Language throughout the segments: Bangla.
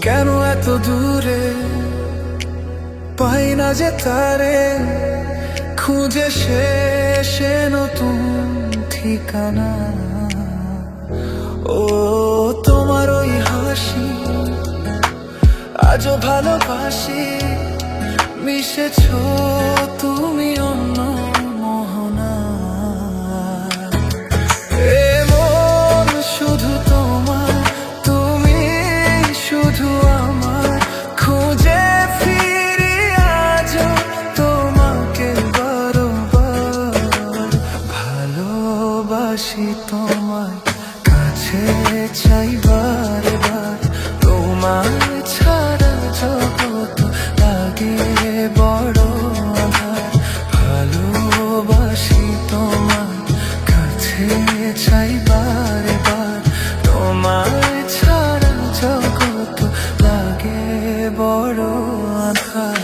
কেন এত দূরে পাই না যে তারে, খুঁজে শেষে নতুন ঠিকানা। ও তোমার ওই হাসি আজও ভালোবাসি, মিশেছ তুমি অন্য মোহনা। এ মন শুধু তোমার, তুমি শুধু আমার, খুঁজে ফিরি আজও তোমাকে বারবার। ভালোবাসি তোমায়, কাছে চাই বারবার, তোমায় ছাড়া জগৎ লাগে বড় আঁধার। ভালোবাসি তোমায়, কাছে চাই বারবার, তোমায় ছাড়া জগৎ লাগে বড় আঁধার।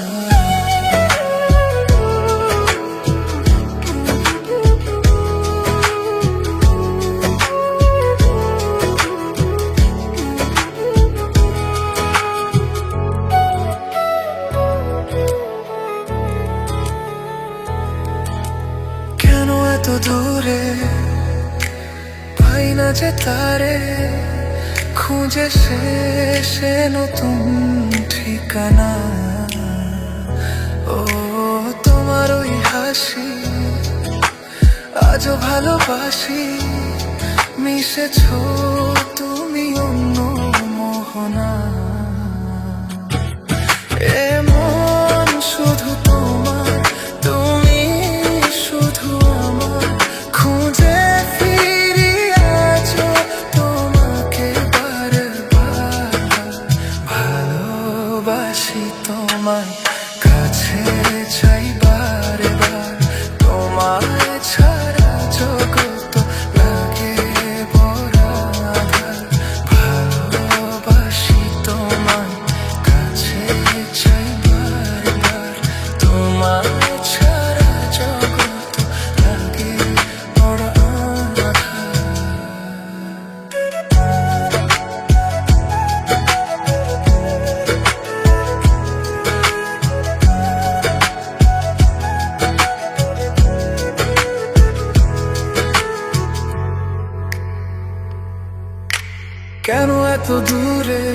এত দূরে পাই না যে তারে, খুঁজে শেষে নতুন ঠিকানা। ও তোমার ওই হাসি আজও ভালোবাসি, মিশেছ তুমি অন্য মোহনা। এ মন শুধু তোমার, তুমি শুধু আমার, খুঁজে ফিরি আজও তোমাকে বারবার। ভালোবাসি তোমায়, কাছে চাই বারবার, তোমায় ছাড়া জগৎ লাগে বড় আঁধার। ভালোবাসি তোমায়, কাছে চাই বারবার, তোমায় ছাড়া জগৎ লাগে বড় আঁধার। কেন এত দূরে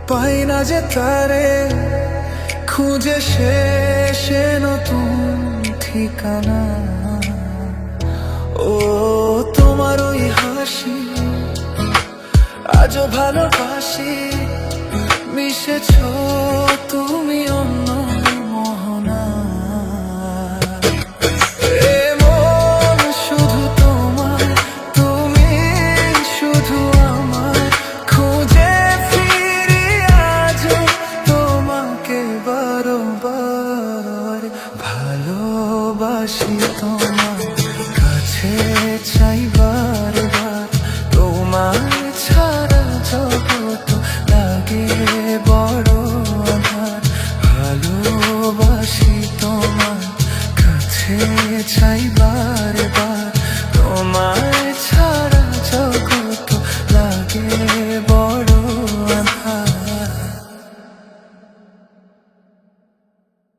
পাই না যে তারে, খুঁজে শেষে নতুন ঠিকানা। ও তোমার ওই হাসি আজও ভালোবাসি, মিশেছ তুমি